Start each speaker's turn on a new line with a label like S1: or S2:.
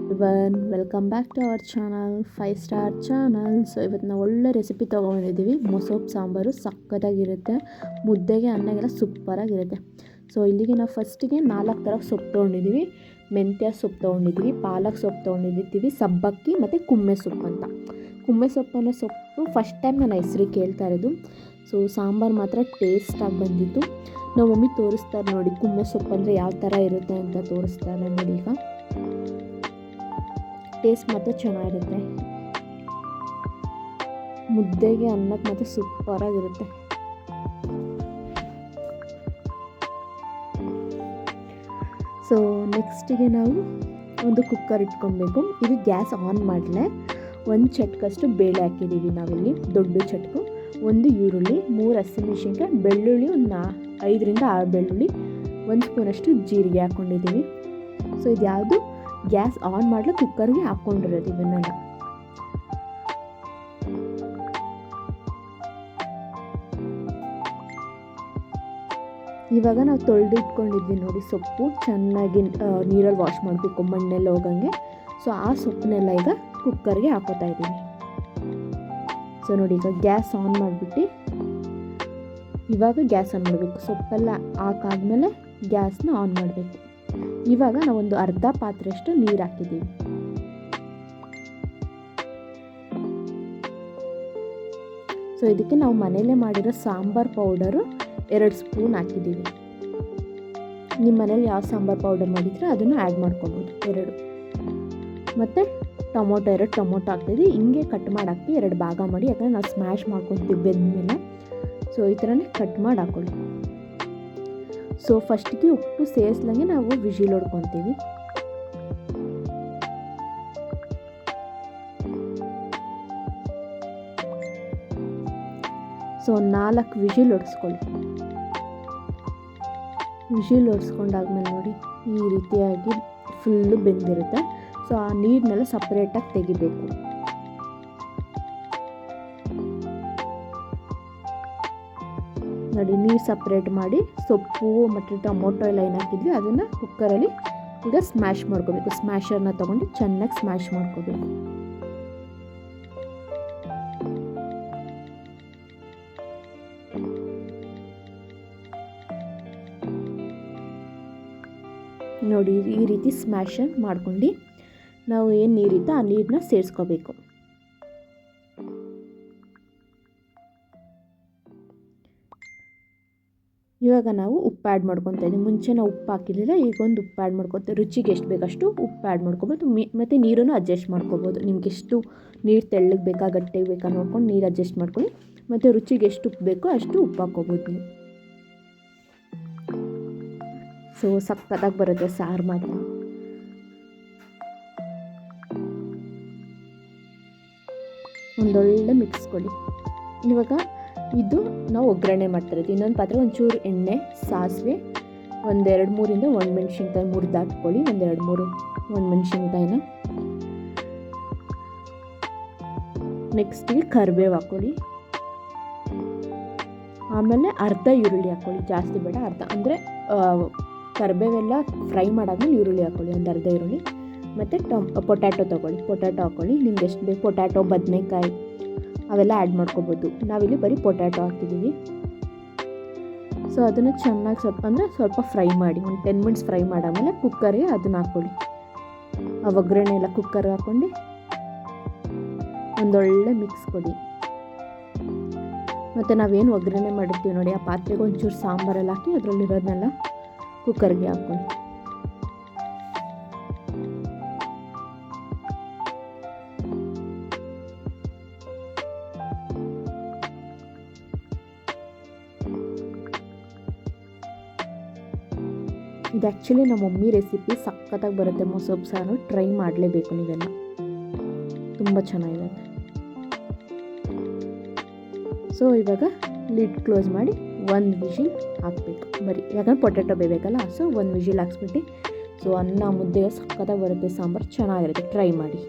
S1: Everyone, welcome back to our channel 5 star channel. So ಇವತ್ತು ನಾವು ಒಳ್ಳೆ ರೆಸಿಪಿ ತೊಗೊಂಡಿದ್ದೀವಿ. ಮೊಸೊಪ್ಪು ಸಾಂಬಾರು ಸಕ್ಕತ್ತಾಗಿರುತ್ತೆ. ಮುದ್ದೆಗೆ ಅನ್ನಗೆಲ್ಲ ಸೂಪರಾಗಿರುತ್ತೆ. ಸೊ ಇಲ್ಲಿಗೆ ನಾವು ಫಸ್ಟಿಗೆ 4 ಥರ ಸೊಪ್ಪು ತೊಗೊಂಡಿದ್ದೀವಿ. ಮೆಂತ್ಯ ಸೊಪ್ಪು ತೊಗೊಂಡಿದ್ದೀವಿ, ಪಾಲಕ್ ಸೊಪ್ಪು ತೊಗೊಂಡಿದ್ದೀವಿ, ಸಬ್ಬಕ್ಕಿ ಮತ್ತು ಕುಮ್ಮೆ ಸೊಪ್ಪು ಅಂತ. ಕುಮ್ಮೆ ಸೊಪ್ಪು ಸೊಪ್ಪು ಫಸ್ಟ್ ಟೈಮ್ ನಾನು ಹೆಸರು ಕೇಳ್ತಾ ಇರೋದು. ಸೊ ಸಾಂಬಾರು ಮಾತ್ರ ಟೇಸ್ಟಾಗಿ ಬಂದಿತ್ತು. ನಾವು ಮಮ್ಮಿ ತೋರಿಸ್ತಾರೆ ನೋಡಿ, ಕುಮ್ಮೆ ಸೊಪ್ಪು ಅಂದರೆ ಯಾವ ಥರ ಇರುತ್ತೆ ಅಂತ ತೋರಿಸ್ತಾರೆ ನೋಡಿ. ಈಗ ಟೇಸ್ಟ್ ಮಾತ್ರ ಚೆನ್ನಾಗಿರುತ್ತೆ. ಮುದ್ದೆಗೆ ಅನ್ನಕ್ಕೆ ಮಾತ್ರ ಸೂಪರಾಗಿರುತ್ತೆ. ಸೊ ನೆಕ್ಸ್ಟಿಗೆ ನಾವು ಒಂದು ಕುಕ್ಕರ್ ಇಟ್ಕೊಬೇಕು. ಇದು ಗ್ಯಾಸ್ ಆನ್ ಮಾಡಲೇ 1 ಚಟ್ಕಷ್ಟು ಬೇಳೆ ಹಾಕಿದ್ದೀವಿ ನಾವಿಲ್ಲಿ, ದೊಡ್ಡ ಚಟ್ಕು. 1 ಈರುಳ್ಳಿ, 3 ಹಸಿಮೆಣಸಿನ್ಕಾಯಿ, ಬೆಳ್ಳುಳ್ಳಿ ಒಂದು 5ರಿಂದ 6 ಬೆಳ್ಳುಳ್ಳಿ, 1 ಸ್ಪೂನಷ್ಟು ಜೀರಿಗೆ ಹಾಕ್ಕೊಂಡಿದ್ದೀವಿ. ಸೊ ಇದು ಯಾವುದು ಗ್ಯಾಸ್ ಆನ್ ಮಾಡಲು ಕುಕ್ಕರ್ಗೆ ಹಾಕ್ಕೊಂಡಿರೋದು ಇವನ್ನೆಲ್ಲ. ಇವಾಗ ನಾವು ತೊಳೆದು ಇಟ್ಕೊಂಡಿದ್ವಿ ನೋಡಿ ಸೊಪ್ಪು, ಚೆನ್ನಾಗಿ ನೀರಲ್ಲಿ ವಾಶ್ ಮಾಡಬೇಕು ಮಣ್ಣೆಲ್ಲ ಹೋಗಂಗೆ. ಸೊ ಆ ಸೊಪ್ಪನ್ನೆಲ್ಲ ಈಗ ಕುಕ್ಕರ್ಗೆ ಹಾಕೋತಾ ಇದ್ದೀನಿ. ಸೊ ನೋಡಿ, ಈಗ ಗ್ಯಾಸ್ ಆನ್ ಮಾಡಿಬಿಟ್ಟು ಇವಾಗ ಗ್ಯಾಸ್ ಆನ್ ಮಾಡಬೇಕು. ಸೊಪ್ಪೆಲ್ಲ ಹಾಕಾದ್ಮೇಲೆ ಗ್ಯಾಸ್ನ ಆನ್ ಮಾಡಬೇಕು. ಇವಾಗ ನಾವೊಂದು ಅರ್ಧ ಪಾತ್ರೆಯಷ್ಟು ನೀರು ಹಾಕಿದ್ದೀವಿ. ಸೊ ಇದಕ್ಕೆ ನಾವು ಮನೆಯಲ್ಲೇ ಮಾಡಿರೋ ಸಾಂಬಾರು ಪೌಡರು 2 ಸ್ಪೂನ್ ಹಾಕಿದ್ದೀವಿ. ನಿಮ್ಮ ಮನೇಲಿ ಯಾವ ಸಾಂಬಾರು ಪೌಡರ್ ಮಾಡಿದ್ರೆ ಅದನ್ನು ಆ್ಯಡ್ ಮಾಡ್ಕೊಬೋದು 2. ಮತ್ತು ಟೊಮೊಟೊ 2 ಟೊಮೊಟೊ ಹಾಕ್ತಿದ್ವಿ. ಹಿಂಗೆ ಕಟ್ ಮಾಡಿ ಹಾಕಿ 2 ಭಾಗ ಮಾಡಿ, ಯಾಕಂದರೆ ನಾವು ಸ್ಮ್ಯಾಶ್ ಮಾಡ್ಕೊತೀವಿ ಬೆಂದಮೇಲೆ. ಸೊ ಈ ಥರನೇ ಕಟ್ ಮಾಡಿ ಹಾಕೊಳ್ಳಿ. ಸೊ ಫಸ್ಟಿಗೆ ಉಪ್ಪು ಸೇರಿಸ್ದಂಗೆ ನಾವು ವಿಜಿಲ್ ಹೊಡ್ಕೊತೀವಿ. ಸೊ 4 ವಿಜಿಲ್ ಹೊಡಿಸ್ಕೊಳ್ಳಿ. ವಿಜಿಲ್ ಹೊಡ್ಸ್ಕೊಂಡಾದ್ಮೇಲೆ ನೋಡಿ ಈ ರೀತಿಯಾಗಿ ಫುಲ್ಲು ಬೆಂದಿರುತ್ತೆ. ಸೊ ಆ ನೀರನ್ನೆಲ್ಲ ಸಪ್ರೇಟಾಗಿ ತೆಗಿಬೇಕು. ನೋಡಿ, ನೀರು ಸಪ್ರೇಟ್ ಮಾಡಿ ಸೊಪ್ಪು ಮತ್ತು ಟೊಮೊಟೊ ಎಲ್ಲ ಏನು ಹಾಕಿದ್ವಿ ಅದನ್ನು ಕುಕ್ಕರಲ್ಲಿ ಈಗ ಸ್ಮ್ಯಾಶ್ ಮಾಡ್ಕೋಬೇಕು. ಸ್ಮ್ಯಾಶರ್ನ ತೊಗೊಂಡು ಚೆನ್ನಾಗಿ ಸ್ಮ್ಯಾಶ್ ಮಾಡ್ಕೋಬೇಕು. ನೋಡಿ, ಈ ರೀತಿ ಸ್ಮ್ಯಾಶರ್ ಮಾಡ್ಕೊಂಡು ನಾವು ಏನು ನೀರಿತ್ತು ಆ ನೀರನ್ನ ಸೇರಿಸ್ಕೋಬೇಕು. ಇವಾಗ ನಾವು ಉಪ್ಪು ಆ್ಯಡ್ ಮಾಡ್ಕೊತಾ ಇದ್ದೀವಿ. ಮುಂಚೆ ನಾವು ಉಪ್ಪು ಹಾಕಿರಲಿಲ್ಲ, ಈಗ ಒಂದು ಉಪ್ಪು ಆ್ಯಡ್ ಮಾಡ್ಕೊತೀವಿ. ರುಚಿಗೆ ಎಷ್ಟು ಬೇಕಷ್ಟು ಉಪ್ಪು ಆ್ಯಡ್ ಮಾಡ್ಕೊಬೋದು. ಮತ್ತು ನೀರನ್ನು ಅಡ್ಜಸ್ಟ್ ಮಾಡ್ಕೋಬೋದು. ನಿಮ್ಗೆ ಎಷ್ಟು ನೀರು ತೆಳ್ಳಗೆ ಬೇಕಾ ಗಟ್ಟಿಗೆ ಬೇಕಾ ನೋಡ್ಕೊಂಡು ನೀರು ಅಡ್ಜಸ್ಟ್ ಮಾಡ್ಕೊಳ್ಳಿ. ಮತ್ತು ರುಚಿಗೆ ಎಷ್ಟು ಉಪ್ಪು ಬೇಕೋ ಅಷ್ಟು ಉಪ್ಪು ಹಾಕ್ಕೋಬೋದು ನೀವು. ಸೊ ಸಕ್ಕತ್ತಾಗಿ ಬರುತ್ತೆ ಸಾರು ಮಾತ್ರ. ಒಂದೊಳ್ಳೆ ಮಿಕ್ಸ್ ಕೊಡಿ. ಇವಾಗ ಇದು ನಾವು ಒಗ್ಗರಣೆ ಮಾಡ್ತಿರೋದು. ಇನ್ನೊಂದು ಪಾತ್ರೆ ಒಂಚೂರು ಎಣ್ಣೆ, ಸಾಸಿವೆ, 1-2-3 ಒಣಮೆಣ್ಸಿನ್ಕಾಯಿ ಮುರಿದು ಹಾಕ್ಕೊಳ್ಳಿ. 1-2-3 ಒಣಮೆಣ್ಸಿನ್ಕಾಯಿನ. ನೆಕ್ಸ್ಟಿಗೆ ಕರಿಬೇವು ಹಾಕ್ಕೊಳ್ಳಿ. ಆಮೇಲೆ ಅರ್ಧ ಈರುಳ್ಳಿ ಹಾಕ್ಕೊಳ್ಳಿ, ಜಾಸ್ತಿ ಬೇಡ, ಅರ್ಧ. ಅಂದರೆ ಕರಿಬೇವೆಲ್ಲ ಫ್ರೈ ಮಾಡಾದ್ಮೇಲೆ ಈರುಳ್ಳಿ ಹಾಕ್ಕೊಳ್ಳಿ, ಒಂದು ಅರ್ಧ ಈರುಳ್ಳಿ. ಮತ್ತು ಪೊಟ್ಯಾಟೊ ತೊಗೊಳ್ಳಿ, ಪೊಟ್ಯಾಟೊ ಹಾಕ್ಕೊಳ್ಳಿ. ನಿಮ್ಗೆ ಎಷ್ಟು ಬೇಕು, ಪೊಟ್ಯಾಟೊ, ಬದನೆಕಾಯಿ ಅವೆಲ್ಲ ಆ್ಯಡ್ ಮಾಡ್ಕೋಬೋದು. ನಾವಿಲ್ಲಿ ಬರೀ ಪೊಟ್ಯಾಟೊ ಹಾಕಿದ್ದೀವಿ. ಸೊ ಅದನ್ನು ಚೆನ್ನಾಗಿ ಸ್ವಲ್ಪ ಫ್ರೈ ಮಾಡಿ, ಒಂದು 10 ಮಿನಿಟ್ಸ್ ಫ್ರೈ ಮಾಡಾದ್ಮೇಲೆ ಕುಕ್ಕರ್ಗೆ ಅದನ್ನು ಹಾಕ್ಕೊಳ್ಳಿ. ಆ ಒಗ್ಗರಣೆ ಎಲ್ಲ ಕುಕ್ಕರ್ಗೆ ಹಾಕ್ಕೊಂಡು ಒಂದೊಳ್ಳೆ ಮಿಕ್ಸ್ ಕೊಡಿ. ಮತ್ತು ನಾವೇನು ಒಗ್ಗರಣೆ ಮಾಡಿರ್ತೀವಿ ನೋಡಿ, ಆ ಪಾತ್ರೆಗೆ ಒಂಚೂರು ಸಾಂಬಾರೆಲ್ಲ ಹಾಕಿ ಅದರಲ್ಲಿರೋದನ್ನೆಲ್ಲ ಕುಕ್ಕರ್ಗೆ ಹಾಕ್ಕೊಳ್ಳಿ. ಇದು ಆ್ಯಕ್ಚುಲಿ ನಮ್ಮ ಮಮ್ಮಿ ರೆಸಿಪಿ, ಸಕ್ಕತ್ತಾಗಿ ಬರುತ್ತೆ. ಮೊಸೊಪ್ಪು ಸಾರು ಟ್ರೈ ಮಾಡಲೇಬೇಕು ನೀವೆಲ್ಲ, ತುಂಬ ಚೆನ್ನಾಗಿರುತ್ತೆ. ಸೊ ಇವಾಗ ಲಿಡ್ ಕ್ಲೋಸ್ ಮಾಡಿ 1 ವಿಜಿಲ್ ಹಾಕಬೇಕು ಬರೀ, ಯಾಕಂದ್ರೆ ಪೊಟ್ಯಾಟೊ ಬೇಕಲ್ಲ. ಸೊ 1 ವಿಜಿಲ್ ಹಾಕ್ಸ್ಬಿಟ್ಟು, ಸೊ ಅನ್ನ ಮುದ್ದೆಗೆ ಸಕ್ಕತ್ತಾಗಿ ಬರುತ್ತೆ. ಸಾಂಬಾರು ಚೆನ್ನಾಗಿರುತ್ತೆ, ಟ್ರೈ ಮಾಡಿ.